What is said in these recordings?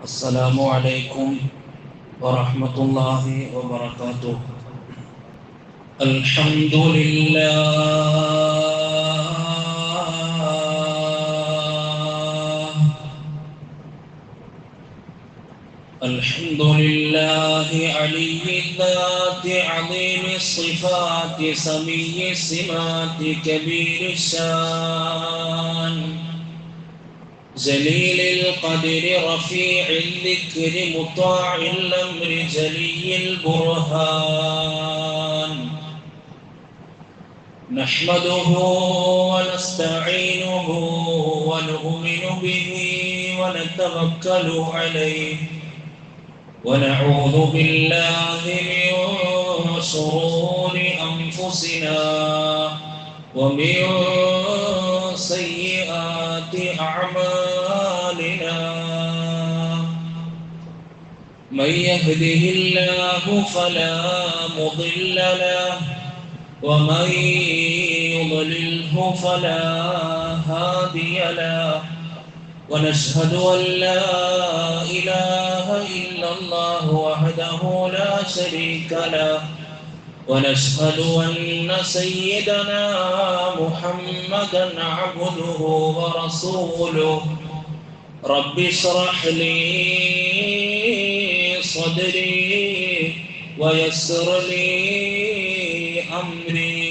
السلام عليكم ورحمة الله وبركاته. الحمد لله الحمد لله علي الذات عظيم الصفات سمي السمات كبير الشان جليل القدر رفيع الذكر مطاع الأمر جلي البرهان نحمده ونستعينه ونؤمن به ونتوكل عليه ونعوذ بالله من شرور أنفسنا ومن سيئات أعمالنا من يهده الله فلا مضل له ومن يضلله فلا هادي له ونشهد أن لا إله إلا الله وحده لا شريك له ونشهد أن سيدنا محمدا عبده ورسوله رب اشرح لي صدري ويسر لي أمري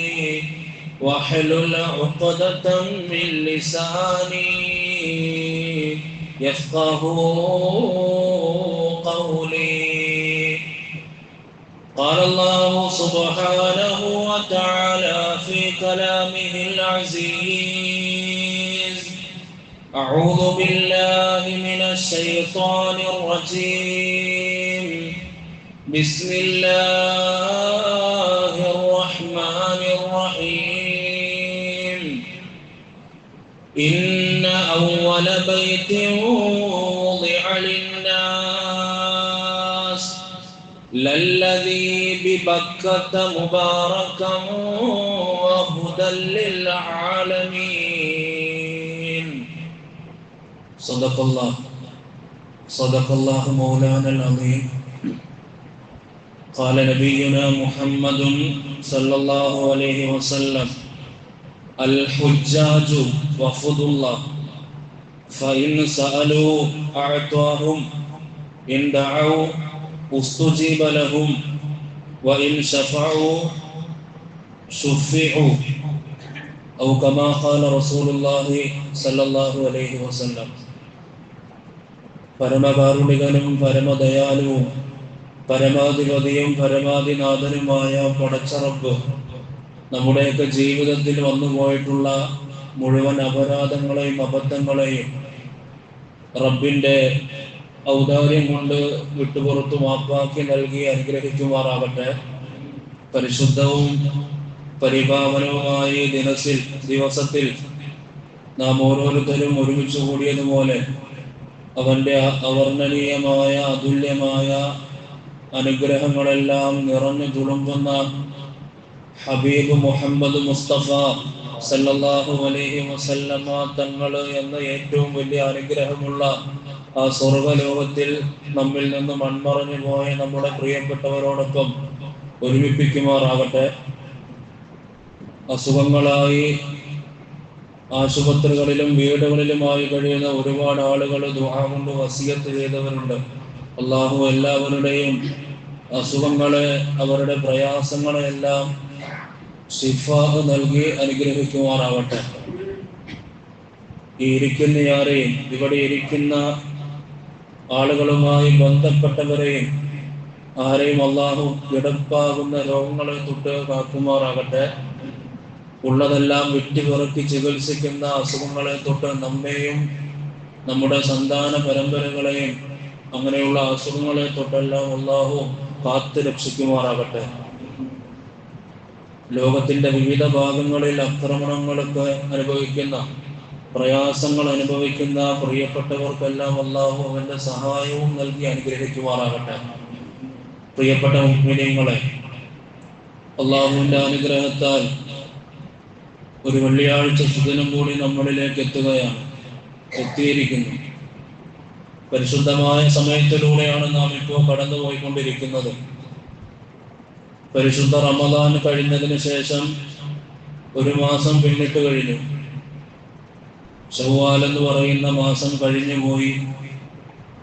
واحلل عقدة من لساني يفقه قولي. قال الله سبحانه وتعالى في كلامه العزيز أعوذ بالله من الشيطان الرجيم بسم الله الرحمن الرحيم إن أول بيت وضع للناس للذي ببكة مباركا وهدى للعالمين. صدق الله مولانا العظيم. قال نبينا محمد صلى الله عليه وسلم الحجاج وفد الله فإن سألوا أعطاهم إن دعوا استجيب لهم وإن شفعوا شفعوا أو كما قال رسول الله صلى الله عليه وسلم. പരമകാരുണികനും പരമദയാലുവും പരമാധിപതിയും പരമാധിനാഥനുമായ പടച്ച റബ്ബ് നമ്മുടെയൊക്കെ ജീവിതത്തിൽ വന്നുപോയിട്ടുള്ള മുഴുവൻ അപരാധങ്ങളെയും അബദ്ധങ്ങളെയും റബ്ബിൻ്റെ ഔദാര്യം കൊണ്ട് വിട്ടുപുറത്തു മാപ്പാക്കി നൽകി അനുഗ്രഹിക്കുമാറാകട്ടെ. പരിശുദ്ധവും പരിപാവനവുമായ ദിവസത്തിൽ നാം ഓരോരുത്തരും ഒരുമിച്ച് കൂടിയതുപോലെ അവൻ്റെ അവർണ്ണനീയമായ അതുല്യമായ അനുഗ്രഹങ്ങളെല്ലാം നിറഞ്ഞു തുളുമ്പുന്ന ഹബീബ് മുഹമ്മദ് മുസ്തഫ സല്ലല്ലാഹു അലൈഹി വസല്ലമ തങ്ങൾ എന്ന ഏറ്റവും വലിയ അനുഗ്രഹമുള്ള ആ സ്വർഗലോകത്തിൽ നമ്മിൽ നിന്ന് മൺമറഞ്ഞു പോയ നമ്മുടെ പ്രിയപ്പെട്ടവരോടൊപ്പം ഒരുമിപ്പിക്കുമാറാകട്ടെ. അസുഖങ്ങളായി ആശുപത്രികളിലും വീടുകളിലുമായി കഴിയുന്ന ഒരുപാട് ആളുകൾ ദുആ കൊണ്ട് വസിയത്ത് ചെയ്തവരുണ്ട്. അല്ലാഹു എല്ലാവരുടെയും അസുഖങ്ങളെ അവരുടെ പ്രയാസങ്ങളെ എല്ലാം ശിഫാഹ് നൽകി അനുഗ്രഹിക്കുമാറാവട്ടെ. ഈ ഇരിക്കുന്നയാരെയും ഇവിടെ ഇരിക്കുന്ന ആളുകളുമായി ബന്ധപ്പെട്ടവരെയും ആരെയും അല്ലാഹു കിടപ്പാകുന്ന രോഗങ്ങളെ തൊട്ട് കാക്കുമാറാകട്ടെ. ഉള്ളതെല്ലാം വിറ്റുപിറക്കി ചികിത്സിക്കുന്ന അസുഖങ്ങളെ തൊട്ട് നമ്മെയും നമ്മുടെ സന്താന പരമ്പരകളെയും അങ്ങനെയുള്ള അസുഖങ്ങളെ തൊട്ടെല്ലാം അല്ലാഹു കാത്തു രക്ഷിക്കുമാറാകട്ടെ. ലോകത്തിന്റെ വിവിധ ഭാഗങ്ങളിൽ ആക്രമണങ്ങളൊക്കെ അനുഭവിക്കുന്ന പ്രയാസങ്ങൾ അനുഭവിക്കുന്ന പ്രിയപ്പെട്ടവർക്കെല്ലാം അല്ലാഹു അവന്റെ സഹായവും നൽകി അനുഗ്രഹിക്കുമാറാകട്ടെ. പ്രിയപ്പെട്ട മുഅ്മിനീങ്ങളെ, അല്ലാഹുവിന്റെ അനുഗ്രഹത്താൽ ഒരു വെള്ളിയാഴ്ച സുദിനം കൂടി നമ്മളിലേക്ക് എത്തിയിരിക്കുന്നു. പരിശുദ്ധമായ സമയത്തിലൂടെയാണ് നാം ഇപ്പോൾ കടന്നുപോയിക്കൊണ്ടിരിക്കുന്നത്. പരിശുദ്ധ റമദാൻ കഴിഞ്ഞതിന് ശേഷം ഒരു മാസം പിന്നിട്ട് കഴിഞ്ഞു. ശവ്വാൽ എന്ന് പറയുന്ന മാസം കഴിഞ്ഞു പോയി.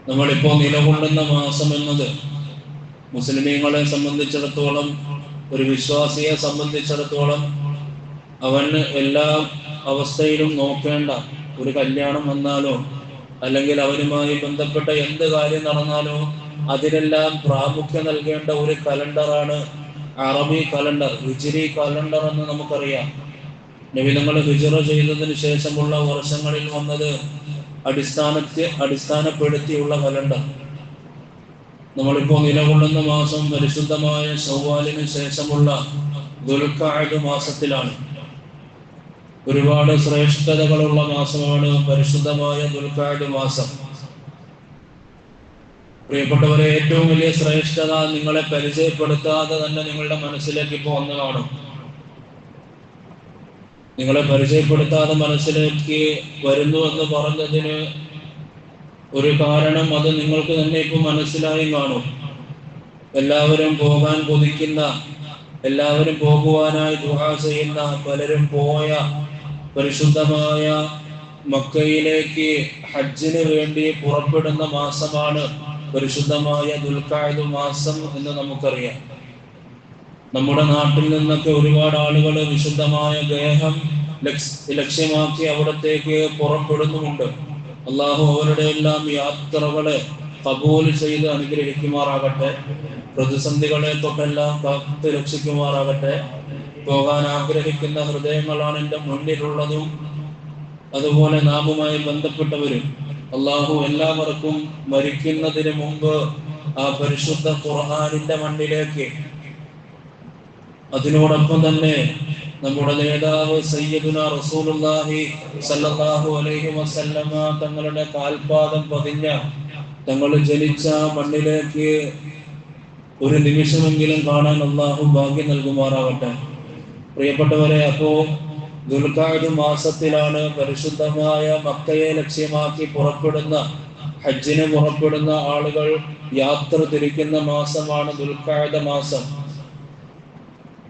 നമ്മളിപ്പോൾ നിലകൊള്ളുന്ന മാസം എന്നത് മുസ്ലിമീങ്ങളെ സംബന്ധിച്ചിടത്തോളം, ഒരു വിശ്വാസിയെ സംബന്ധിച്ചിടത്തോളം, അവന് എല്ലാ അവസ്ഥയിലും നോക്കേണ്ട ഒരു കല്യാണം വന്നാലോ അല്ലെങ്കിൽ അവനുമായി ബന്ധപ്പെട്ട എന്ത് കാര്യം നടന്നാലോ അതിനെല്ലാം പ്രാമുഖ്യം നൽകേണ്ട ഒരു കലണ്ടറാണ് അറബി കലണ്ടർ, ഹിജ്രി കലണ്ടർ എന്ന് നമുക്കറിയാം. നബിതങ്ങൾ ഹിജ്റ ചെയ്തതിന് ശേഷമുള്ള വർഷങ്ങളിൽ വന്നത് അടിസ്ഥാനപ്പെടുത്തിയുള്ള കലണ്ടർ. നമ്മളിപ്പോൾ നിലകൊള്ളുന്ന മാസം പരിശുദ്ധമായ ശവ്വാലിന് ശേഷമുള്ള ദുൽഖഅദ് മാസത്തിലാണ്. ഒരുപാട് ശ്രേഷ്ഠതകളുള്ള മാസമാണ് പരിശുദ്ധമായ ദുൽഖഅദ് മാസം. പ്രിയപ്പെട്ടവരെ, ഏറ്റവും വലിയ ശ്രേഷ്ഠത നിങ്ങളെ പരിചയപ്പെടുത്താതെ തന്നെ നിങ്ങളുടെ മനസ്സിലേക്ക് ഇപ്പോൾ വന്നു കാണും. നിങ്ങളെ പരിചയപ്പെടുത്താതെ മനസ്സിലേക്ക് വരുന്നു എന്ന് പറഞ്ഞതിന് ഒരു കാരണം അത് നിങ്ങൾക്ക് തന്നെ ഇപ്പോൾ മനസ്സിലായി കാണും. എല്ലാവരും പോകാൻ കൊതിക്കുന്ന, എല്ലാവരും പോകുവാനായി ദുആ ചെയ്യുന്ന, പലരും പോയ പരിശുദ്ധമായ മക്കയിലേക്ക് ഹജ്ജിന് വേണ്ടി പുറപ്പെടുന്ന മാസമാണ് പരിശുദ്ധമായ ദുൽഖഅദ് മാസം എന്ന് നമുക്കറിയാം. നമ്മുടെ നാട്ടിൽ നിന്നൊക്കെ ഒരുപാട് ആളുകൾ വിശുദ്ധമായ ഗേഹം ലക്ഷ്യമാക്കി അവിടത്തേക്ക് പുറപ്പെടുന്നുമുണ്ട്. അള്ളാഹു അവരുടെ എല്ലാം യാത്രകളെ കബൂൽ ചെയ്ത് അനുഗ്രഹിക്കുമാറാകട്ടെ. പ്രതിസന്ധികളെ തൊട്ടെല്ലാം കാത്ത് രക്ഷിക്കുമാറാകട്ടെ. പോകാൻ ആഗ്രഹിക്കുന്ന ഹൃദയങ്ങളാണ് എൻ്റെ മുന്നിലുള്ളതും അതുപോലെ നാമുമായി ബന്ധപ്പെട്ടവരും. അള്ളാഹു എല്ലാവർക്കും മരിക്കുന്നതിന് മുമ്പ് ആ പരിശുദ്ധ ഖുർആനിന്റെ മണ്ണിലേക്ക്, അതിനോടൊപ്പം തന്നെ നമ്മുടെ നേതാവ് സയ്യിദുനാ റസൂലുള്ളാഹി സ്വല്ലല്ലാഹു അലൈഹി വസല്ലമ തങ്ങളുടെ കാൽപാദം പതിഞ്ഞ, തങ്ങൾ ജനിച്ച മണ്ണിലേക്ക് ഒരു നിമിഷമെങ്കിലും കാണാൻ അള്ളാഹു ഭാഗ്യം നൽകുമാറാവട്ടെ. പ്രിയപ്പെട്ടവരെ, അപ്പോ ദുൽഖഅദ് മാസത്തിലാണ് പരിശുദ്ധമായ മക്കയെ ലക്ഷ്യമാക്കി പുറപ്പെടുന്ന, ഹജ്ജിന് പുറപ്പെടുന്ന ആളുകൾ യാത്ര തിരിക്കുന്ന മാസമാണ് ദുൽഖഅദ് മാസം.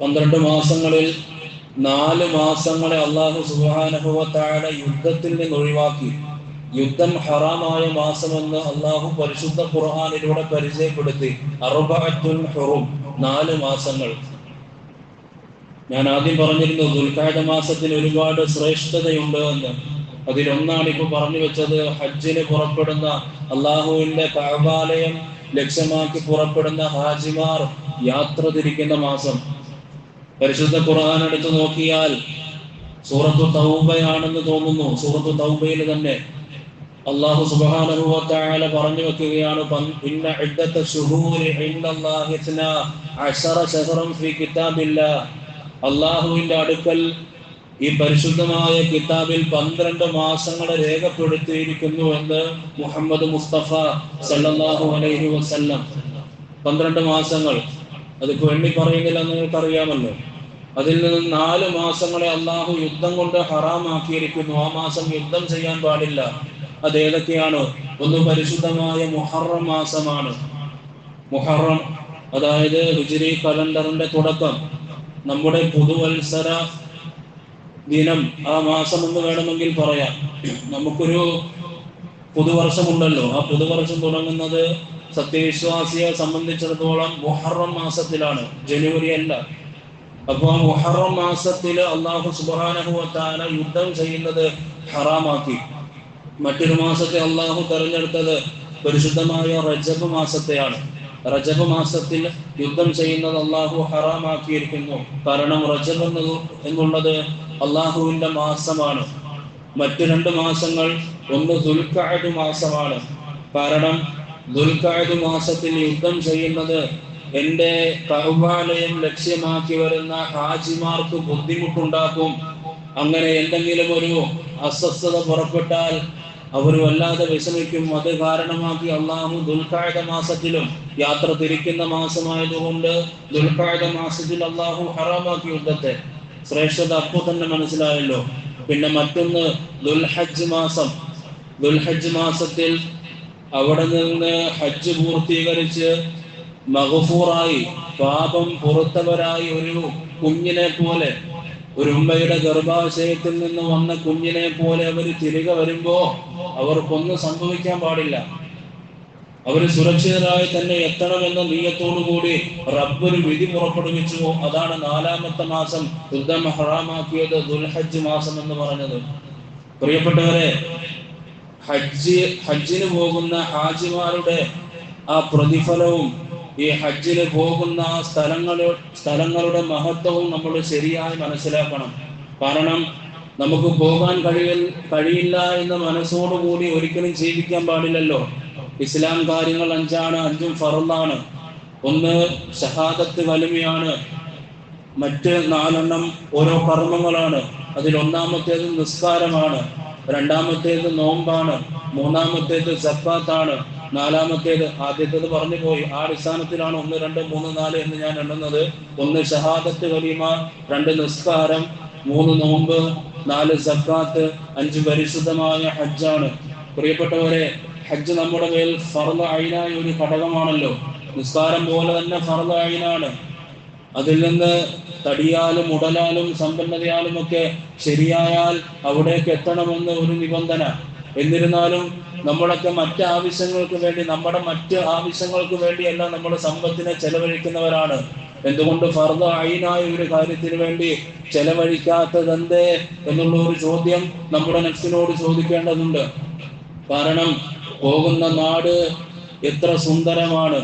12 മാസങ്ങളിൽ 4 മാസങ്ങളെ അല്ലാഹു സുബ്ഹാനഹു വ തആല യുദ്ധത്തിൽ നിന്ന് ഒഴിവാക്കി. യുദ്ധം ഹറാമായ മാസമെന്ന് അല്ലാഹു പരിശുദ്ധ ഖുർആനിലൂടെ പരിചയപ്പെടുത്തി. അർബഅത്തുൽ ഹുറും, 4 മാസങ്ങൾ. ഞാൻ ആദ്യം പറഞ്ഞിരുന്നു ദുൽഖഅദ് മാസത്തിന് ഒരുപാട് ശ്രേഷ്ഠതയുണ്ട് എന്ന്. അതിലൊന്നാണ് ഇപ്പോൾ പറഞ്ഞു വെച്ചത്, ഹജ്ജിന് പുറപ്പെടുന്ന, അള്ളാഹുവിന്റെ കഅബാലയം ലക്ഷ്യമാക്കി പുറപ്പെടുന്ന ഹാജിമാർ യാത്ര തിരിക്കുന്ന മാസം. പരിശുദ്ധ ഖുർആൻ എടുത്ത് നോക്കിയാൽ സൂറത്തു തൗബയാണെന്ന് തോന്നുന്നു. സൂറത്തു തൗബയിൽ തന്നെ അല്ലാഹു സുബ്ഹാനഹു വ തആല പറഞ്ഞു വെക്കുകയാണ്, ഇന്ന ഇദ്ദത ശുഹൂരി ഇൻദല്ലാഹി 12 ശഹറൻ ഫീ കിതാബില്ലാഹ്. അല്ലാഹുവിന്റെ അടുക്കൽ ഈ പരിശുദ്ധമായ കിതാബിൽ 12 മാസങ്ങളെ രേഖപ്പെടുത്തിയിരിക്കുന്നു എന്ന് മുഹമ്മദ് മുസ്തഫ സല്ലല്ലാഹു അലൈഹി വസല്ലം. 12 മാസങ്ങൾ, അതിപ്പോ എണ്ണി പറയുന്നില്ല, നിങ്ങൾക്കറിയാമല്ലോ. അതിൽ നിന്ന് 4 മാസങ്ങളെ അള്ളാഹു യുദ്ധം കൊണ്ട് ഹറാമാക്കിയിരിക്കുന്നു. ആ മാസം യുദ്ധം ചെയ്യാൻ പാടില്ല. അതേതൊക്കെയാണ്? ഒന്ന് പരിശുദ്ധമായ മുഹറം മാസമാണ്. മുഹറം അതായത് ഹിജ്രി കലണ്ടറിന്റെ തുടക്കം, നമ്മുടെ പുതുവത്സര ദിനം, ആ മാസം എന്ന് വേണമെങ്കിൽ പറയാം. നമുക്കൊരു പുതുവർഷമുണ്ടല്ലോ. ആ പുതുവർഷം തുടങ്ങുന്നത് സത്യവിശ്വാസിയെ സംബന്ധിച്ചിടത്തോളം മുഹറം മാസത്തിലാണ്, ജനുവരി അല്ല. അപ്പൊ മുഹറം മാസത്തിൽ അല്ലാഹു സുബ്ഹാനഹു വ തആല യുദ്ധം ചെയ്യുന്നത് ഹറാമാക്കി. മറ്റൊരു മാസത്തെ അല്ലാഹു തെരഞ്ഞെടുത്തത് പരിശുദ്ധമായ റജബ് മാസത്തെയാണ്. റജബ് മാസത്തിൽ യുദ്ധം ചെയ്യുന്നത് അല്ലാഹു ഹറാമാക്കിയിരിക്കുന്നു. കാരണം റജബ് എന്നുള്ളത് അല്ലാഹുവിന്റെ മാസമാണ്. മറ്റു 2 മാസങ്ങൾ, ഒന്ന് ദുൽഖഅദ് മാസമാണ്. കാരണം ദുൽഖഅദ് മാസത്തിൽ യുദ്ധം ചെയ്യുന്നത് എൻ്റെ കഅബാലയം ലക്ഷ്യമാക്കി വരുന്ന ഹാജിമാർക്ക് ബുദ്ധിമുട്ടുണ്ടാക്കും. അങ്ങനെ എന്തെങ്കിലും ഒരു അസ്വസ്ഥത പുറപ്പെട്ടാൽ അവർ വല്ലാതെ വിഷമിക്കും. അത് കാരണമാക്കി അള്ളാഹു ദുൽഖഅദ് മാസത്തിലും, യാത്ര തിരിക്കുന്ന മാസമായതുകൊണ്ട് ദുൽഖഅദ് മാസത്തിൽ അള്ളാഹു ഹറാമാക്കി യുദ്ധത്തെ. ശ്രേഷ്ഠത അപ്പോൾ തന്നെ മനസ്സിലായല്ലോ. പിന്നെ മറ്റൊന്ന് ദുൽഹജ്ജ് മാസം. ദുൽഹജ്ജ് മാസത്തിൽ അവിടെ നിന്ന് ഹജ്ജ് പൂർത്തീകരിച്ച് മഗ്ഫൂറായി പാപം പുറത്തവരായി ഒരു കുഞ്ഞിനെ പോലെ, ഒരു ഉമ്മയുടെ ഗർഭാശയത്തിൽ നിന്ന് വന്ന കുഞ്ഞിനെ പോലെ അവർ തിരികെ വരുമ്പോ അവർക്കൊന്നും സംഭവിക്കാൻ പാടില്ല. അവർ സുരക്ഷിതരായി തന്നെ എത്തണമെന്ന നീയത്തോടു കൂടി റബ്ബൊരു വിധി പുറപ്പെടുവിച്ചു. അതാണ് 4-ാമത്തെ മാസം യുദ്ധം ഹറാമാക്കിയത്, ദുൽഹജ്ജ് മാസം എന്ന് പറഞ്ഞത്. പ്രിയപ്പെട്ടവരെ, ഹജ്ജിന് പോകുന്ന ഹാജിമാരുടെ ആ പ്രതിഫലവും ഈ ഹജ്ജിന് പോകുന്ന സ്ഥലങ്ങളുടെ മഹത്വവും നമ്മൾ ശരിയായി മനസ്സിലാക്കണം. കാരണം നമുക്ക് പോകാൻ കഴിയില്ല എന്ന മനസ്സോടുകൂടി ഒരിക്കലും ജീവിക്കാൻ പാടില്ലല്ലോ. ഇസ്ലാം കാര്യങ്ങൾ 5 5 ഫർളാണ്. 1 ഷഹാദത്ത് കലിമയാണ്, മറ്റ് 4 ഓരോ കർമ്മങ്ങളാണ്. അതിൽ 1-ാമത്തേത് നിസ്കാരമാണ്, 2-ാമത്തേത് നോമ്പാണ്, 3-ാമത്തേത് സക്കാത്താണ്, 4-ാമത്തേത് ആദ്യത്തേത് പറഞ്ഞു പോയി. ആ അടിസ്ഥാനത്തിലാണ് 1 2 3 4 എന്ന് ഞാൻ എണ്ണുന്നത്. 1 ഷഹാദത്ത് കലിമ, 2 നിസ്കാരം, 3 നോമ്പ്, 4 സക്കാത്ത്, 5 പരിശുദ്ധമായ ഹജ്ജാണ്. പ്രിയപ്പെട്ടവരെ, ഹജ്ജ് നമ്മുടെ മേൽ ഫർള് ഐനായ ഒരു ഘടകമാണല്ലോ. നിസ്കാരം പോലെ തന്നെ ഫർള് ഐനാണ്. അതിൽ നിന്ന് തടിയാലും ഉടലാലും സമ്പന്നതയാലും ഒക്കെ ശരിയായാൽ അവിടേക്ക് എത്തണമെന്ന് ഒരു നിബന്ധന. എന്നിരുന്നാലും നമ്മളൊക്കെ മറ്റ് ആവശ്യങ്ങൾക്ക് വേണ്ടിയല്ല നമ്മുടെ സമ്പത്തിനെ ചെലവഴിക്കുന്നവരാണ്. എന്തുകൊണ്ട് ഫർദ് ഐനായ ഒരു കാര്യത്തിന് വേണ്ടി ചെലവഴിക്കാത്തതെന്തേ എന്നുള്ള ഒരു ചോദ്യം നമ്മുടെ നഫ്സിനോട് ചോദിക്കേണ്ടതുണ്ട്. കാരണം പോകുന്ന നാട് എത്ര സുന്ദരമാണ്,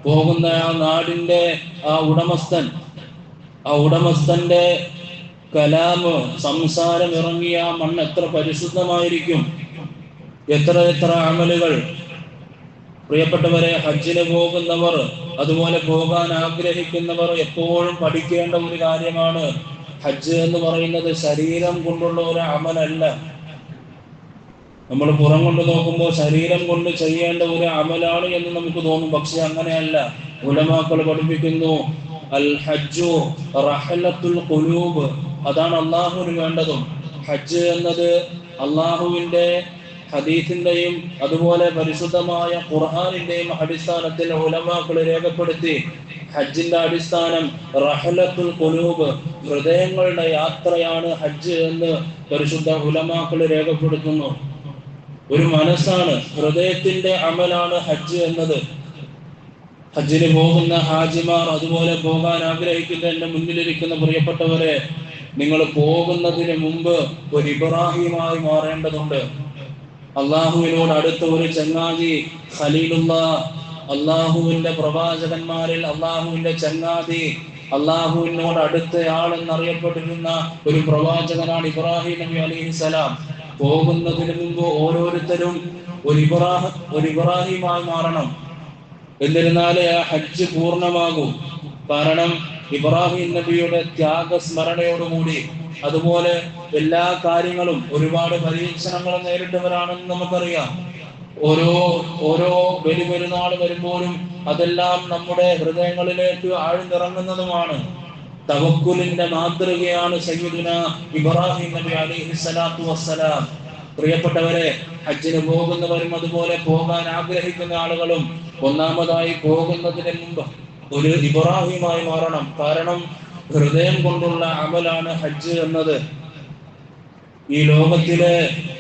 പോകുന്ന ആ നാടിന്റെ ആ ഉടമസ്ഥന്റെ കലാമ്, സംസാരം ഇറങ്ങിയ ആ മണ്ണ് എത്ര പരിശുദ്ധമായിരിക്കും, എത്ര അമലുകൾ. പ്രിയപ്പെട്ടവരെ, ഹജ്ജിന് പോകുന്നവർ, അതുപോലെ പോകാൻ ആഗ്രഹിക്കുന്നവർ എപ്പോഴും പഠിക്കേണ്ട ഒരു കാര്യമാണ്, ഹജ്ജ് എന്ന് പറയുന്നത് ശരീരം കൊണ്ടുള്ള ഒരു അമലല്ല. നമ്മൾ പുറം കൊണ്ട് നോക്കുമ്പോൾ ശരീരം കൊണ്ട് ചെയ്യേണ്ട ഒരു അമലാണ് എന്ന് നമുക്ക് തോന്നും. പക്ഷെ അങ്ങനെയല്ല. ഉലമാക്കൾ പഠിപ്പിക്കുന്നു, അൽ ഹജ്ജു റഹലത്തുൽ ഖുലൂബ്, അതാണ് അള്ളാഹുവിന് വേണ്ടതും. ഹജ്ജ് എന്നത് അള്ളാഹുവിന്റെ ഹദീസിന്റെയും അതുപോലെ പരിശുദ്ധമായ ഖുർആനിന്റെയും അടിസ്ഥാനത്തിൽ ഉലമാക്കൾ രേഖപ്പെടുത്തി. ഹജ്ജിന്റെ അടിസ്ഥാനം റഹലത്തുൽ ഖുലൂബ്, ഹൃദയങ്ങളുടെ യാത്രയാണ് ഹജ്ജ് എന്ന് പരിശുദ്ധ ഉലമാക്കൾ രേഖപ്പെടുത്തുന്നു. ഒരു മനസ്സാണ്, ഹൃദയത്തിന്റെ അമലാണ് ഹജ്ജ് എന്നത്. ഹജ്ജിന് പോകുന്ന ഹാജിമാർ, അതുപോലെ പോകാൻ ആഗ്രഹിക്കുന്ന എന്റെ മുന്നിലിരിക്കുന്ന പ്രിയപ്പെട്ടവരെ, നിങ്ങൾ പോകുന്നതിന് മുമ്പ് ഒരു ഇബ്രാഹിമായി മാറേണ്ടതുണ്ട്. അള്ളാഹുവിനോട് അടുത്ത ഒരു ചങ്ങാതി, ഖലീലുള്ളാഹ്, അള്ളാഹുവിന്റെ പ്രവാചകന്മാരിൽ അള്ളാഹുവിന്റെ ചങ്ങാതി, അള്ളാഹുവിനോട് അടുത്തയാൾ എന്നറിയപ്പെട്ടിരുന്ന ഒരു പ്രവാചകനാണ് ഇബ്രാഹിം നബി അലൈഹിസ്സലാം. പോകുന്നതിന് മുമ്പ് ഓരോരുത്തരും ഒരു ഇബ്രാഹിമായി മാറണം. എന്നിരുന്നാലേ ആ ഹജ്ജ് പൂർണ്ണമാകും. കാരണം ഇബ്രാഹിം നബിയുടെ ത്യാഗസ്മരണയോടുകൂടി, അതുപോലെ എല്ലാ കാര്യങ്ങളും, ഒരുപാട് പരീക്ഷണങ്ങൾ നേരിട്ടവരാണെന്ന് നമുക്കറിയാം. ഓരോ ബലിപെരുന്നാൾ വരുമ്പോഴും അതെല്ലാം നമ്മുടെ ഹൃദയങ്ങളിലേക്ക് ആഴ്ന്നിറങ്ങുന്നതുമാണ്. തവക്കുലിന്റെ മാതൃകയാണ് സയ്യിദുന ഇബ്രാഹിം നബി അലൈഹിസ്സലാത്തു വസ്സലാം. പ്രിയപ്പെട്ടവരെ, ഹജ്ജിന് പോകുന്നവരും അതുപോലെ പോകാൻ ആഗ്രഹിക്കുന്ന ആളുകളും ഒന്നാമതായി പോകുന്നതിന് മുമ്പ് ഒരു ഇബ്രാഹിമായി മാറണം. കാരണം ഹൃദയം കൊണ്ടുള്ള അമലാണ് ഹജ്ജ് എന്നത്.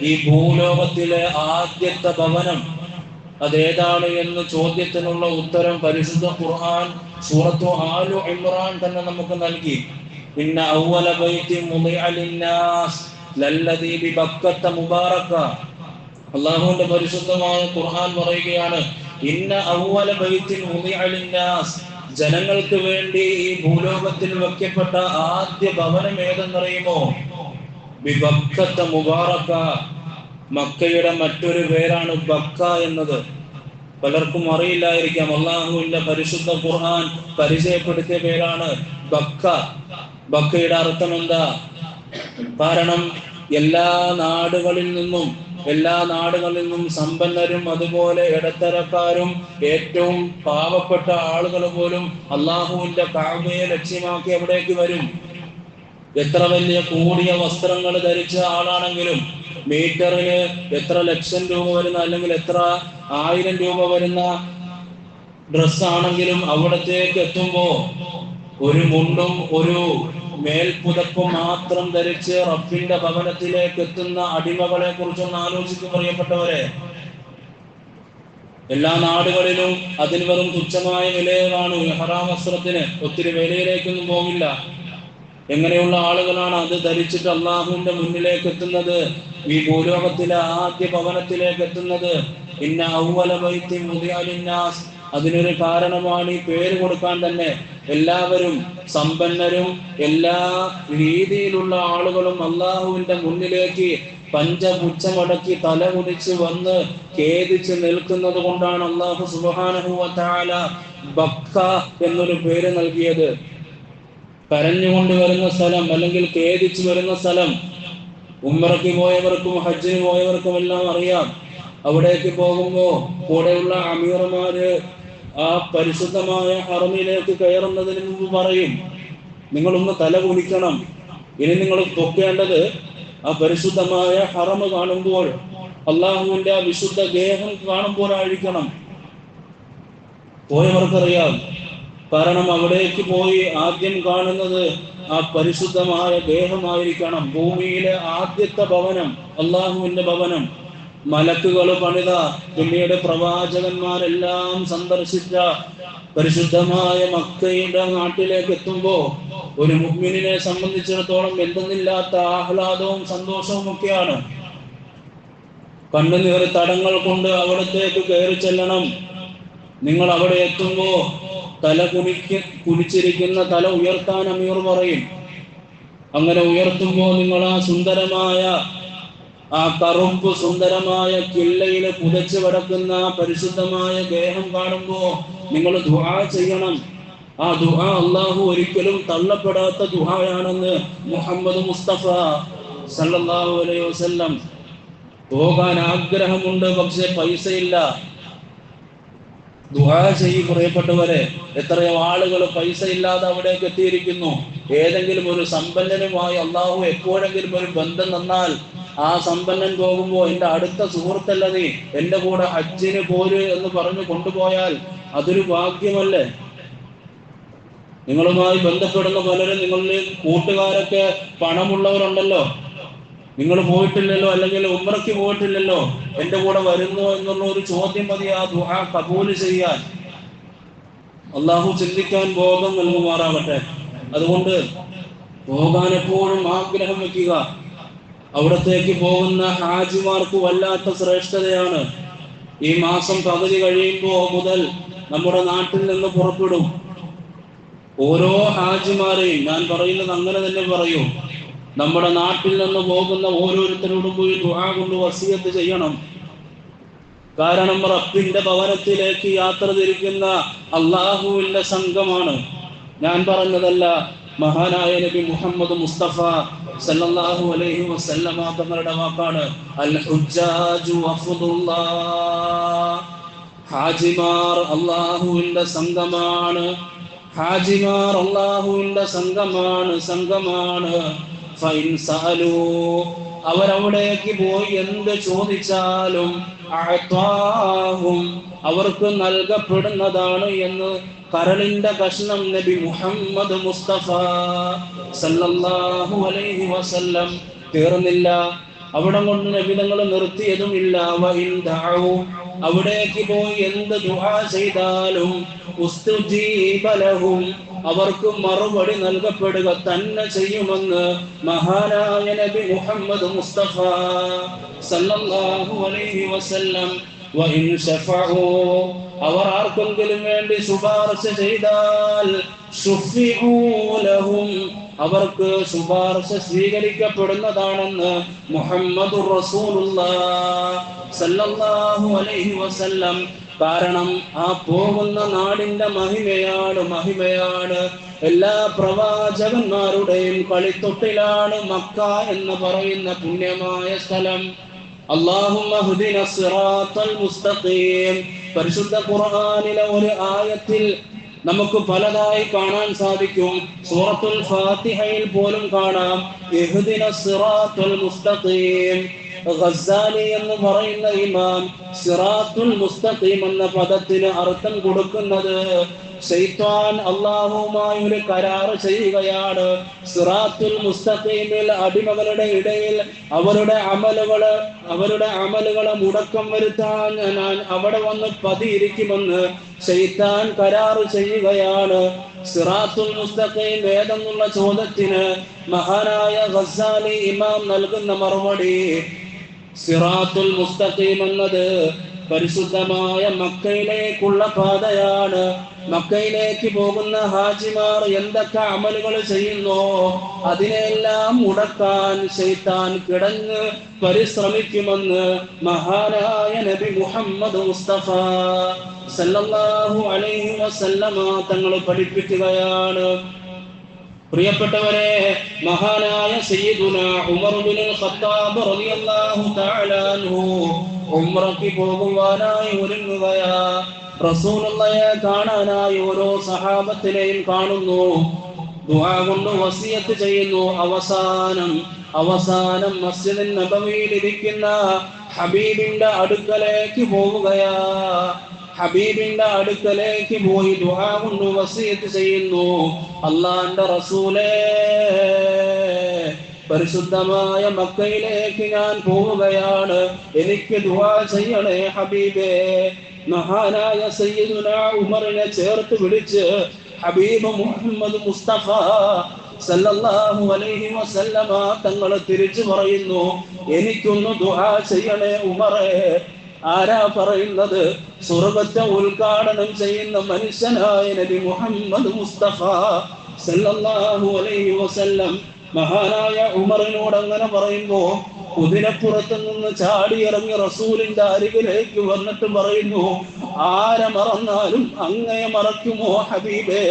ഈ ഭൂലോകത്തിലെ ആദ്യത്തെ ഭവനം അതേതാണ് എന്ന ചോദ്യത്തിനുള്ള ഉത്തരം പരിശുദ്ധ ഖുർആൻ സൂറത്തു ആലു ഇമ്രാൻ തന്നെ നമുക്ക് നൽകി. ഇന്ന അവ്വല ബൈത്തിൻ മുദിഅ ലിന്നാസ് ലല്ലദീ ബിബക്കത്ത മുബാറക. അല്ലാഹുവിന്റെ പരിശുദ്ധമായ ഖുർആൻ പറയുകയാണ്, ഇന്ന അവ്വല ബൈത്തിൻ മുദിഅ ലിന്നാസ്, ജനങ്ങൾക്ക് വേണ്ടി ഈ ഭൂലോകത്തിൽ വെക്കപ്പെട്ട ആദ്യ ഭവനം ഏതെന്നറിയുമോ? ബിബക്കത്ത മുബാറക. മക്കയുടെ മറ്റൊരു പേരാണ് ബക്ക എന്നത്. പലർക്കും അറിയില്ലായിരിക്കാം. അള്ളാഹുവിന്റെ പരിശുദ്ധ ഖുർആൻ പരിചയപ്പെടുത്തിയ പേരാണ് ബക്ക. ബക്കയുടെ അർത്ഥം എന്താ? കാരണം എല്ലാ നാടുകളിൽ നിന്നും സമ്പന്നരും അതുപോലെ ഇടത്തരക്കാരും ഏറ്റവും പാവപ്പെട്ട ആളുകൾ പോലും അള്ളാഹുവിന്റെ കഅബയെ ലക്ഷ്യമാക്കി എവിടേക്ക് വരും? എത്ര വലിയ കൂടിയ വസ്ത്രങ്ങൾ ധരിച്ച ആളാണെങ്കിലും മീറ്ററിന് എത്ര ലക്ഷം രൂപ വരുന്ന അല്ലെങ്കിൽ എത്ര 1000 രൂപ വരുന്ന ഡ്രസ്സാണെങ്കിലും അവിടത്തേക്ക് എത്തുമ്പോ ഒരു മുണ്ടും ഒരു മേൽപ്പുതപ്പും മാത്രം ധരിച്ച് റബ്ബിന്റെ ഭവനത്തിലേക്ക് എത്തുന്ന അടിമകളെ കുറിച്ചൊന്ന് ആലോചിക്കും പ്രിയപ്പെട്ടവരെ. എല്ലാ നാടുകളിലും അതിന് വെറും തുച്ഛമായ വിലയാണ് ഇഹ്റാം വസ്ത്രത്തിന്, ഒത്തിരി വിലയിലേക്കൊന്നും പോകില്ല. എങ്ങനെയുള്ള ആളുകളാണ് അത് ധരിച്ചിട്ട് അള്ളാഹുവിന്റെ മുന്നിലേക്ക് എത്തുന്നത്, ഈ ഭൂലോകത്തിലെ ആദ്യ ഭവനത്തിലേക്ക് എത്തുന്നത്? ഇന്ന അവ്വല ബൈത്തിൻ വുദിഅ ലിന്നാസ്, അതിനൊരു കാരണമാണ് ഈ പേര് കൊടുക്കാൻ തന്നെ. എല്ലാവരും സമ്പന്നരും എല്ലാ രീതിയിലുള്ള ആളുകളും അള്ളാഹുവിന്റെ മുന്നിലേക്ക് പഞ്ചപുച്ഛമടക്കി തല കുനിച്ച് വന്ന് ഖേദിച്ച് നിൽക്കുന്നത് കൊണ്ടാണ് അള്ളാഹു സുബ്ഹാനഹു വ തആല ബക്ക എന്നൊരു പേര് നൽകിയത്. കരഞ്ഞുകൊണ്ട് വരുന്ന സ്ഥലം അല്ലെങ്കിൽ ഖേദിച്ച് വരുന്ന സ്ഥലം ഉംറയ്ക്ക് പോയവർക്കും ഹജ്ജിന് പോയവർക്കും എല്ലാം അറിയാം. അവിടേക്ക് പോകുമ്പോൾ കൂടെയുള്ള അമീർമാര് ആ പരിശുദ്ധമായ ഹറമിലേക്ക് കയറുന്നതിന് മുമ്പ് പറയും, നിങ്ങളൊന്ന് തല കുനിക്കണം. ഇനി നിങ്ങൾ പൊക്കേണ്ടത് ആ പരിശുദ്ധമായ ഹറം കാണുമ്പോൾ, അള്ളാഹുവിന്റെ ആ വിശുദ്ധ ഗേഹം കാണുമ്പോഴായിരിക്കണം. പോയവർക്കറിയാം. കാരണം അവിടേക്ക് പോയി ആദ്യം കാണുന്നത് ആ പരിശുദ്ധമായ ഗേഹമായിരിക്കണം. ഭൂമിയിലെ ആദ്യത്തെ ഭവനം അള്ളാഹുവിന്റെ ഭവനം. മലക്കുകൾ പണിത, പിന്നീട് പ്രവാചകന്മാരെല്ലാം സന്ദർശിച്ച പരിശുദ്ധമായ മക്കയുടെ നാട്ടിലേക്ക് എത്തുമ്പോ ഒരു മുഅ്മിനിനെ സംബന്ധിച്ചിടത്തോളം എന്തെന്നില്ലാത്ത ആഹ്ലാദവും സന്തോഷവും ഒക്കെയാണ്. കണ്ണുനീർ തടങ്ങൾ കൊണ്ട് അവിടത്തേക്ക് കയറി ചെല്ലണം. നിങ്ങൾ അവിടെ എത്തുമ്പോ തല കുനിച്ചിരിക്കുന്ന തല ഉയർത്താൻ അമീർ പറയും. അങ്ങനെ ഉയർത്തുമ്പോ നിങ്ങൾ ആ സുന്ദരമായ ആ കറുപ്പ് സുന്ദരമായ കില്ലയില് പുതച്ചു കിടക്കുന്ന പരിശുദ്ധമായ ഗേഹം കാണുമ്പോ നിങ്ങൾ ദുആ ചെയ്യണം. ആ ദുആ അല്ലാഹു ഒരിക്കലും തള്ളപ്പെടാത്ത ദുആയാണെന്ന് മുഹമ്മദ് മുസ്തഫ സല്ലല്ലാഹു അലൈഹി വസല്ലം. പോകാൻ ആഗ്രഹമുണ്ട്, പക്ഷെ പൈസയില്ല. ദുആ ചെയ്യും പ്രിയപ്പെട്ടവരെ. എത്രയോ ആളുകൾ പൈസ ഇല്ലാതെ അവിടേക്ക് എത്തിയിരിക്കുന്നു. ഏതെങ്കിലും ഒരു സമ്പന്നനുമായി അല്ലാഹു എപ്പോഴെങ്കിലും ഒരു ബന്ധം തന്നാൽ ആ സമ്പന്നൻ പോകുമ്പോ എന്റെ അടുത്ത സുഹൃത്തല്ല നീ, എന്റെ കൂടെ ഹജ്ജിന് പോര് എന്ന് പറഞ്ഞു കൊണ്ടുപോയാൽ അതൊരു ഭാഗ്യമല്ലേ? നിങ്ങളുമായി ബന്ധപ്പെടുന്ന പലരും, നിങ്ങളിൽ കൂട്ടുകാരൊക്കെ പണമുള്ളവരുണ്ടല്ലോ, നിങ്ങൾ പോയിട്ടില്ലല്ലോ, അല്ലെങ്കിൽ ഉംറയ്ക്ക് പോയിട്ടില്ലല്ലോ, എന്റെ കൂടെ വരുന്നു എന്നുള്ള ഒരു ചോദ്യം മതി ആ ദുആ കബൂൽ ചെയ്യാൻ. അള്ളാഹു ചിന്തിക്കാൻ ബോധം നൽകുമാറാവട്ടെ. അതുകൊണ്ട് പോകാൻ എപ്പോഴും ആഗ്രഹം വെക്കുക. അവിടത്തേക്ക് പോകുന്ന ഹാജിമാർക്ക് വല്ലാത്ത ശ്രേഷ്ഠതയാണ്. ഈ മാസം പകുതി കഴിയുമ്പോൾ മുതൽ നമ്മുടെ നാട്ടിൽ നിന്ന് പുറപ്പെടും. ഓരോ ഹാജിമാരെയും ഞാൻ പറയുന്നത് അങ്ങനെ തന്നെ പറയൂ. നമ്മുടെ നാട്ടിൽ നിന്ന് പോകുന്ന ഓരോരുത്തരോടും പോയി ദുആ കൊണ്ട് വസിയത്ത് ചെയ്യണം. കാരണം റബ്ബിന്റെ ഭവനത്തിലേക്ക് യാത്ര തിരിക്കുന്ന അള്ളാഹുവിന്റെ സംഘമാണ്. ഞാൻ പറഞ്ഞതല്ല, മഹാനായ നബി മുഹമ്മദ് മുസ്തഫ സല്ലല്ലാഹു അലൈഹി വസല്ലമ തങ്ങളുടെ വാക്കാണ്. അൽ ഹുജ്ജാജു വഫദുല്ലാഹ്, ഹാജിമാർ അള്ളാഹുവിന്റെ സംഘമാണ്. ഹാജിമാർ അള്ളാഹുവിന്റെ സംഘമാണ്. ഫൈൻ സഅലൂ, അവരവിടേക്ക് പോയി എന്ത് ചോദിച്ചാലും അഅതാഹും, അവർക്ക് നൽകപ്പെടുന്നതാണ് എന്ന് കരളിന്റെ കഷ്ണം നബി മുഹമ്മദ് മുസ്തഫ സല്ലല്ലാഹു അലൈഹി വസല്ലം. തീർന്നില്ല, അവിടെ കൊണ്ട് നബി തങ്ങൾ നിർത്തിയതുമില്ല. വഇൻ ദഅഉ, അവിടേക്ക് പോയി എന്ത് ദുആ ചെയ്താലും ഉസ്തുജീബ ലഹും, അവർക്ക് മറുപടി നൽകപ്പെടുക തന്നെ ചെയ്യുമെന്ന് മഹാനായ നബി മുഹമ്മദ് മുസ്തഫ സല്ലല്ലാഹു അലൈഹി വസല്ലം. വഇൻ ശഫഉ, അവർ ആർക്കെങ്കിലും വേണ്ടി ശുപാർശ ചെയ്താൽ ശുഫിഉ ലഹും, അവർക്ക് ശുപാർശ സ്വീകരിക്കപ്പെടുന്നതാണെന്ന് മുഹമ്മദുർ റസൂലുള്ളാഹ് സല്ലല്ലാഹു അലൈഹി വസല്ലം. കാരണം ആ പോകുന്ന നാടിന്റെ മഹിമയാണ്. എല്ലാ പ്രവാചകന്മാരുടെയും കളിത്തൊട്ടിലാണ് മക്ക എന്ന് പറയുന്ന പുണ്യമായ സ്ഥലം. അല്ലാഹുമ്മ ഹ്ദിന സിറാത്തൽ മുസ്തഖീം. പരിശുദ്ധ ഖുർആനിലെ ഒരു ആയത്തിൽ നമുക്ക് പലതായി കാണാൻ സാധിക്കും. സൂറത്തുൽ ഫാത്തിഹയിൽ പോലും കാണാം ഇഹ്ദിന സിറാത്തൽ മുസ്തഖീം. ഗസാലി എന്ന് പറയുന്ന ഇമാം സിറാത്തുൽ മുസ്തഖീം എന്ന പദത്തിന് അർത്ഥം കൊടുക്കുന്നത് ശൈത്താൻ അല്ലാഹുവുമായി ഒരു കരാർ ചെയ്യുകയാണ്. സിറാത്തുൽ മുസ്തഖീമിൽ അടിമകളുടെ ഇടയിൽ അവരുടെ അമലുകളെ മുടക്കം വരുത്താൻ ഞാൻ അവിടെ വന്ന് പതിയിരിക്കുമെന്ന് ശൈത്താൻ കരാർ ചെയ്യുകയാണ്. സിറാത്തുൽ മുസ്തഖീം ഏതെന്നുള്ള ചോദ്യത്തിന് മഹാനായ ഗസാലി ഇമാം നൽകുന്ന മറുപടി, സിറാത്തുൽ മുസ്തഖീം എന്നത് പരിശുദ്ധമായ മക്കയിലേക്കുള്ള പാതയാണ്. മക്കയിലേക്ക് പോകുന്ന ഹാജിമാർ എന്തൊക്കെ അമലുകൾ ചെയ്യുന്നോ അതിനെല്ലാം മുടക്കാൻ ശൈത്താൻ കിടന്ന് പരിശ്രമിക്കുമെന്ന് മഹാനായ നബി മുഹമ്മദ് മുസ്തഫ സല്ലല്ലാഹു അലൈഹി വസല്ലമ തങ്ങൾ പഠിപ്പിക്കുകയാണ്. പ്രിയപ്പെട്ടവരെ, മഹാനായ സയ്യിദുനാ ഉമർ ഇബ്നുൽ ഖത്താബ് റളിയല്ലാഹു തആല അൻഹു ഉംറയ്ക്ക് പോകുവാനായി ഒരുങ്ങുകയാ. റസൂലുള്ളാഹിയെ കാണാനായി ഓരോ സഹാബത്തിനെയും കാണുന്നു, ദുആ കൊണ്ട് വസിയത്ത് ചെയ്യുന്നു. അവസാനം മസ്ജിദുൻ നബവിയിൽ ഇരിക്കുന്ന ഹബീബിന്റെ അടുക്കലേക്ക് പോവുകയാ. ഹബീബിന്റെ അടുക്കലേക്ക് പോയി ദുആ കൊണ്ട് വസിയത്ത് ചെയ്യുന്നു, അല്ലാഹുവിന്റെ റസൂലേ, പരിശുദ്ധമായ മക്കയിലേക്ക് ഞാൻ പോവുകയാണ്, എനിക്ക് ദുആ ചെയ്യണേ ഹബീബേ. മഹാനായ സയ്യിദുനാ ഉമറിനെ ചേർത്ത് വിളിച്ച് ഹബീബ് മുഹമ്മദ് മുസ്തഫ സല്ലല്ലാഹു അലൈഹി വസല്ലമ തങ്ങൾ തിരിച്ചു പറയുന്നു, എനിക്കൊന്ന് ദുആ ചെയ്യണേ ഉമറേ. ആരാ പറയുന്നത്? സ്വർഗ്ഗത്തെ ഉദ്ഘാടനം ചെയ്യുന്ന മനുഷ്യനായ നബി മുഹമ്മദ് മുസ്തഫ സല്ലല്ലാഹു അലൈഹി വസല്ലം മഹാനായ ഉമറിനോട് അങ്ങനെ പറയുമ്പോ കുതിരപ്പുറത്ത് നിന്ന് ചാടിയിറങ്ങി റസൂലിന്റെ അരികിലേക്ക് വന്നിട്ട് പറയുന്നു, ആരെ മറന്നാലും അങ്ങയെ മറക്കുമോ ഹബീബേ?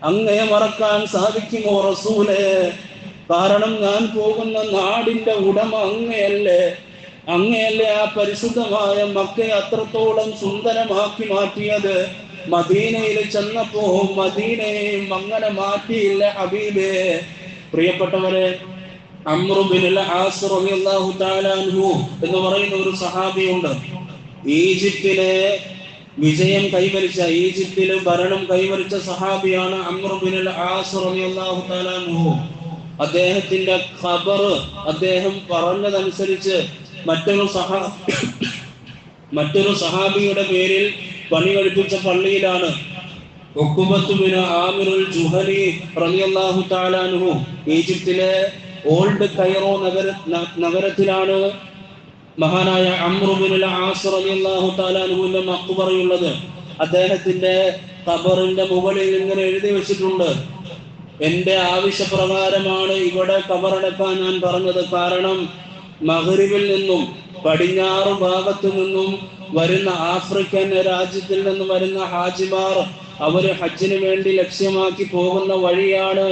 അങ്ങയെ മറക്കാൻ സാധിക്കുമോ റസൂലേ? കാരണം ഞാൻ പോകുന്ന നാടിന്റെ ഉടമ അങ്ങയല്ലേ ആ പരിശുദ്ധമായ മക്കയെ അത്രത്തോളം സുന്ദരമാക്കി മാറ്റിയത്. മദീനയിൽ ചെന്നപ്പോ മദീനയെയും അങ്ങനെ മാറ്റിയില്ല ഹബീബേ. പ്രിയപ്പെട്ടവരെ, അംർ ഇബ്നുൽ ആസ് റളിയല്ലാഹു തആല അൻഹു എന്ന് പറയുന്ന ഒരു സഹാബിയുണ്ട്. ഈജിപ്തിലെ വിജയം കൈവരിച്ച, ഈജിപ്തിൽ ഭരണം കൈവരിച്ച സഹാബിയാണ് അംർ ഇബ്നുൽ ആസ് റളിയല്ലാഹു തആല അൻഹു. അദ്ദേഹത്തിന്റെ ഖബർ അദ്ദേഹം പറഞ്ഞതനുസരിച്ച് മറ്റൊരു സഹാബിയുടെ പേരിൽ പണി കഴിപ്പിച്ച പള്ളിയിലാണ്. ഉഖ്ബത്ത് ബിൻ ആമിറുൽ ജുഹനി റളിയല്ലാഹു തആല അൻഹു ഈജിപ്തിലെ ഓൾഡ് കൈറോ നഗരത്തിലാണ് മഹാനായ അംർ ഇബ്നുൽ ആസ് റളിയല്ലാഹു തആല അൻഹുവിന്റെ മഖ്ബറയുള്ളത്. അദ്ദേഹത്തിന്റെ ഖബറിന്റെ മുകളിൽ ഇങ്ങനെ എഴുതി വെച്ചിട്ടുണ്ട്, എന്റെ ആവശ്യപ്രകാരമാണ് ഇവിടെ ഖബറടക്കാൻ ഞാൻ പറഞ്ഞത്. കാരണം മഗ്രിബിൽ നിന്നും പടിഞ്ഞാറ് ഭാഗത്തു നിന്നും വരുന്ന ആഫ്രിക്കൻ രാജ്യത്തിൽ നിന്നും വരുന്ന ഹാജിമാർ അവര് ഹജ്ജിന് വേണ്ടി ലക്ഷ്യമാക്കി പോകുന്ന വഴിയാണ്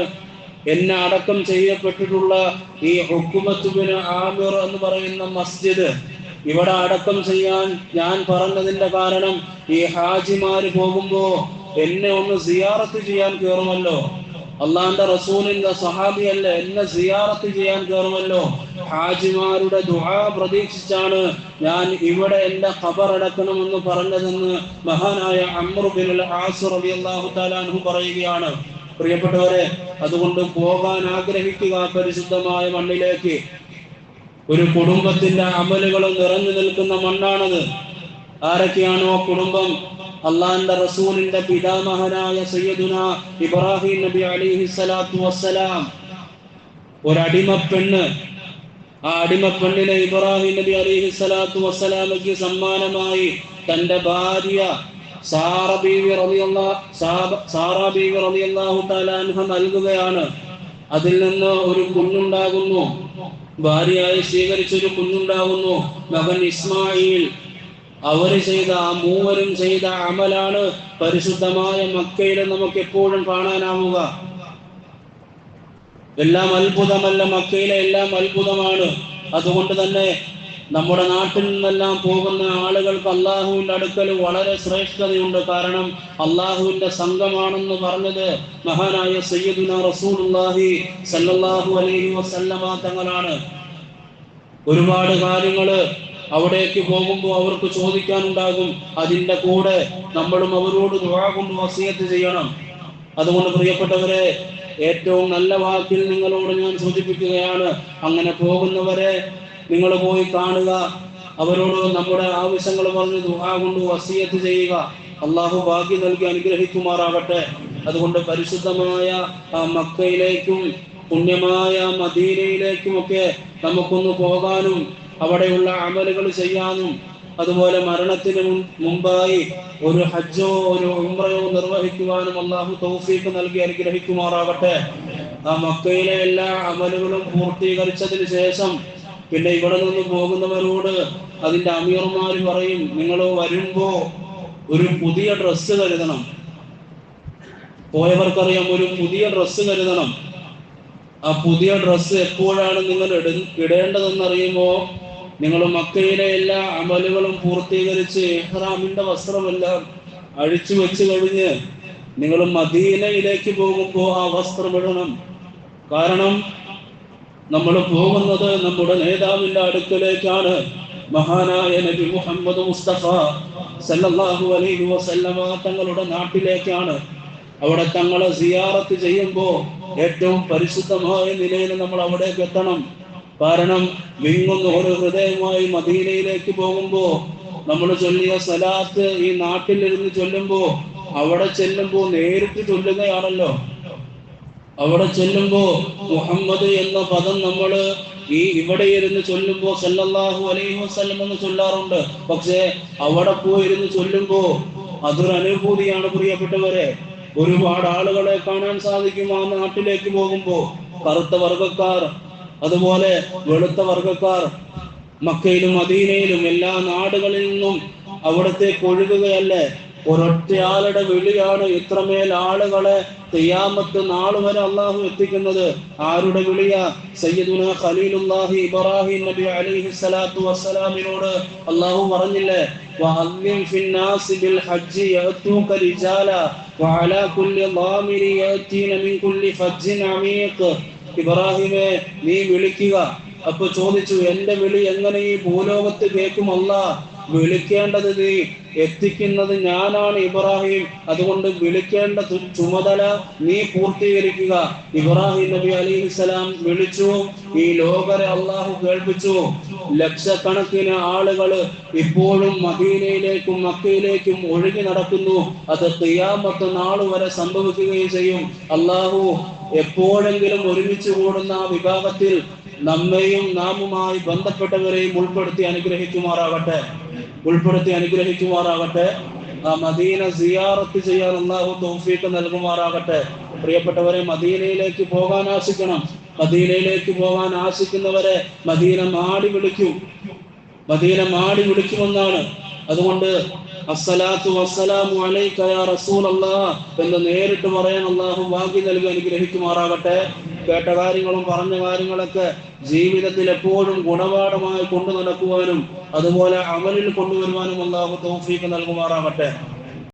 എന്നെ അടക്കം ചെയ്യപ്പെട്ടിട്ടുള്ള ഈ ഉഖ്ബത്ത് ബിൻ ആമിർ എന്ന് പറയുന്ന മസ്ജിദ്. ഇവിടെ അടക്കം ചെയ്യാൻ ഞാൻ പറഞ്ഞതിന്റെ കാരണം ഈ ഹാജിമാര് പോകുമ്പോ എന്നെ ഒന്ന് സിയാറത്ത് ചെയ്യാൻ കയറുമല്ലോ. അള്ളാന്റെ റസൂലിന്റെ സഹാബിയല്ല, എന്നെ സിയാറത്ത് ചെയ്യാൻ കയറുമല്ലോ. ഹാജിമാരുടെ ദുആ പ്രതീക്ഷിച്ചാണ് ഞാൻ ഇവിടെ എന്റെ ഖബർ അടക്കണമെന്ന് പറഞ്ഞതെന്ന് മഹാനായ അംർ ഇബ്നുൽ ആസ് റളിയല്ലാഹു തആല അൻഹു പറയുകയാണ്. പ്രിയപ്പെട്ടവരെ, അതുകൊണ്ട് പോകാൻ ആഗ്രഹിക്കുക പരിശുദ്ധമായ മണ്ണിലേക്ക്. ഒരു കുടുംബത്തിന്റെ അമലുകൾ നിറഞ്ഞു നിൽക്കുന്ന മണ്ണാണത്. ആരൊക്കെയാണോ കുടുംബം? അള്ളാന്റെ റസൂലിന്റെ പിതാമഹനായ സയ്യിദുനാ ഇബ്രാഹിം നബി അലൈഹി സ്വലാത്തു വസ്സലാം, ഒരടിമപ്പെണ്ണ്. ആ അടിമപ്പെണ്ണിനെ ഇബ്രാഹിം നബി അലൈഹി സ്വലാത്തു വസ്സലാമയ്ക്ക് സമ്മാനമായി തന്റെ ഭാര്യ സാറ ബീവി റളിയല്ലാഹു തആല അൻഹ നൽകുകയാണ്. അതിൽ നിന്ന് ഒരു കുഞ്ഞുണ്ടാകുന്നു, ഭാര്യയായി സ്വീകരിച്ചൊരു കുഞ്ഞുണ്ടാകുന്നു, മകൻ ഇസ്മായിൽ. അവര് ചെയ്ത, ആ മൂവരും ചെയ്ത അമലാണ് പരിശുദ്ധമായ മക്കയിൽ നമുക്ക് എപ്പോഴും കാണാനാവുക. എല്ലാം അത്ഭുതമല്ല, മക്കയിലെ എല്ലാം അത്ഭുതമാണ്. അതുകൊണ്ട് തന്നെ നമ്മുടെ നാട്ടിൽ നിന്നെല്ലാം പോകുന്ന ആളുകൾക്ക് അള്ളാഹുവിന്റെ അടുക്കൽ വളരെ ശ്രേഷ്ഠതയുണ്ട്. കാരണം അള്ളാഹുവിന്റെ സംഘമാണെന്ന് പറഞ്ഞത് മഹാനായ സയ്യിദുനാ റസൂലുള്ളാഹി സല്ലല്ലാഹു അലൈഹി വസല്ലമ തങ്ങളാണ്. ഒരുപാട് കാര്യങ്ങള് അവിടേക്ക് പോകുമ്പോൾ അവർക്ക് ചോദിക്കാനുണ്ടാകും. അതിൻ്റെ കൂടെ നമ്മളും അവരോട് ദുആ കൊണ്ട് വസിയത്ത് ചെയ്യണം. അതുകൊണ്ട് പ്രിയപ്പെട്ടവരെ, ഏറ്റവും നല്ല വാക്കിൽ നിങ്ങളോട് ഞാൻ സൂചിപ്പിക്കുകയാണ്, അങ്ങനെ പോകുന്നവരെ നിങ്ങൾ പോയി കാണുക, അവരോട് നമ്മുടെ ആവശ്യങ്ങൾ പറഞ്ഞ് ദുആ കൊണ്ട് വസിയത്ത് ചെയ്യുക. അള്ളാഹു ഭാഗ്യം നൽകി അനുഗ്രഹിക്കുമാറാകട്ടെ. അതുകൊണ്ട് പരിശുദ്ധമായ മക്കയിലേക്കും പുണ്യമായ മദീനയിലേക്കുമൊക്കെ നമുക്കൊന്ന് പോകാനും അവിടെയുള്ള അമലുകൾ ചെയ്യാനും, അതുപോലെ മരണത്തിന് മുമ്പായി ഒരു ഹജ്ജോ ഒരു ഉംറയോ നിർവഹിക്കുവാനും അള്ളാഹു തൗഫീഖ് നൽകി അനുഗ്രഹിക്കുമാറാകട്ടെ. മക്കയിലെ എല്ലാ അമലുകളും പൂർത്തീകരിച്ചതിന് ശേഷം പിന്നെ ഇവിടെ നിന്ന് പോകുന്നവരോട് അതിന്റെ അമീർമാർ പറയും, നിങ്ങൾ വരുമ്പോ ഒരു പുതിയ ഡ്രസ്സ് കരുതണം. പോയവർക്കറിയാം, ഒരു പുതിയ ഡ്രസ്സ് കരുതണം. ആ പുതിയ ഡ്രസ്സ് എപ്പോഴാണ് നിങ്ങൾ ഇടേണ്ടതെന്നറിയുമോ? നിങ്ങൾ മക്കയിലെ എല്ലാ അമലുകളും പൂർത്തീകരിച്ച് ഇഹ്റാമിന്റെ വസ്ത്രമെല്ലാം അഴിച്ചു വെച്ച് കഴിഞ്ഞ് നിങ്ങൾ മദീനയിലേക്ക് പോകുമ്പോൾ ആ വസ്ത്രം ഇടണം. കാരണം നമ്മൾ പോകുന്നത് നമ്മുടെ നേതാവിന്റെ അടുക്കലേക്കാണ്. മഹാനായ നബി മുഹമ്മദ് മുസ്തഫ സല്ലല്ലാഹു അലൈഹി വസല്ലമ തങ്ങളുടെ നാട്ടിലേക്കാണ്. അവിടെ തങ്ങളെ സിയാറത്ത് ചെയ്യുമ്പോൾ ഏറ്റവും പരിശുദ്ധമായ നിലയിൽ നമ്മൾ അവിടേക്ക് എത്തണം. കാരണം വിങ്ങുന്ന ഒരു ഹൃദയമായി മദീനയിലേക്ക് പോകുമ്പോൾ നമ്മൾ ചൊല്ലിയ സലാത്ത് ഈ നാട്ടിലിരുന്ന് ചൊല്ലുമ്പോൾ അവിടെ ചെല്ലുമ്പോൾ നേരിട്ട് ചൊല്ലുകയാണല്ലോ. അവിടെ ചെല്ലുമ്പോൾ മുഹമ്മദ് എന്ന പദം നമ്മൾ ഇവിടെ ഇരുന്ന് ചൊല്ലുമ്പോൾ സല്ലല്ലാഹു അലൈഹി വസല്ലം എന്ന് ചൊല്ലാറുണ്ട്. പക്ഷേ അവിടെ പോയിരുന്ന് ചൊല്ലുമ്പോൾ അതൊരു അനുഭൂതിയാണ് പ്രിയപ്പെട്ടവരെ. ഒരുപാട് ആളുകളെ കാണാൻ സാധിക്കും ആ നാട്ടിലേക്ക് പോകുമ്പോൾ. കറുത്ത വർഗക്കാർ, അതുപോലെ വെളുത്ത വർഗക്കാർ മക്കയിലും മദീനയിലും എല്ലാ നാടുകളിൽ നിന്നും അവിടത്തേക്ക് ഒഴുകുകയല്ലേ. ഒരൊറ്റയാളുടെ വിളിയാണ് ഇത്രമേൽ ആളുകളെ ഖിയാമത്ത് നാൾ വരെ അള്ളാഹു എത്തിക്കുന്നത്. ആരുടെ വിളിയാ? സയ്യിദുനാ ഖലീലുല്ലാഹി ഇബ്രാഹിം നബി അലൈഹി സ്വലാത്തു വസ്സലാമിനോട് അള്ളാഹു പറഞ്ഞില്ലേ, വഅദ്ദിൻ ഫിന്നാസി ബിൽ ഹജ്ജി യഅതൂക റിജാല വഅലാ കുല്ലി ളാമിരി യഅതീന മിൻ കുല്ലി ഫജ്ജിൻ അമീഖ്. ഇബ്രാഹിമേ, നീ വിളിക്കുക. അപ്പൊ ചോദിച്ചു, എന്റെ വിളി എങ്ങനെ ഈ ഭൂലോകത്ത് കേൾക്കും? അല്ലാഹ് വിളിക്കേണ്ടത് നീ, എത്തിക്കുന്നത് ഞാനാണ് ഇബ്രാഹിം. അതുകൊണ്ട് വിളിക്കേണ്ട ചുമതല നീ പൂർത്തീകരിക്കുക. ഇബ്രാഹിം നബി അലൈഹിസ്സലാം വിളിച്ചു. ഈ ലോകരെ അള്ളാഹു കേൾപ്പിച്ചു. ലക്ഷക്കണക്കിന് ആളുകൾ ഇപ്പോഴും മദീനയിലേക്കും മക്കയിലേക്കും ഒഴുകി നടക്കുന്നു. അത് ഖിയാമത്ത് നാൾ വരെ സംഭവിക്കുകയും ചെയ്യും. അള്ളാഹു എപ്പോഴെങ്കിലും ഒരുമിച്ച് കൂടുന്ന ആ വിഭാഗത്തിൽ നമ്മെയും നാമുമായി ബന്ധപ്പെട്ടവരെയും ഉൾപ്പെടുത്തി അനുഗ്രഹിക്കുമാറാകട്ടെ. ആ മദീന സിയാറത്ത് ചെയ്യാൻ അല്ലാഹു തൗഫീഖ് നൽകുമാറാകട്ടെ. പ്രിയപ്പെട്ടവരെ, മദീനയിലേക്ക് പോകാൻ ആശിക്കണം. മദീനയിലേക്ക് പോകാൻ ആശിക്കുന്നവരെ മദീന മാടി വിളിക്കുമെന്നാണ്. അതുകൊണ്ട് അസ്സലാത്തു വസ്സലാമു അലൈക യാ റസൂലല്ലാഹ് എന്ന് നേരിട്ട് പറയാൻ അല്ലാഹു ഭാഗ്യം നൽകി അനുഗ്രഹിക്കുമാറാകട്ടെ. കേട്ട കാര്യങ്ങളും പറഞ്ഞ കാര്യങ്ങളൊക്കെ ജീവിതത്തിൽ എപ്പോഴും ഗുണപാഠമായി കൊണ്ടു നടക്കുവാനും അതുപോലെ അമലിൽ കൊണ്ടുവരുവാനും അല്ലാഹു തൗഫീഖ് നൽകുമാറാകട്ടെ.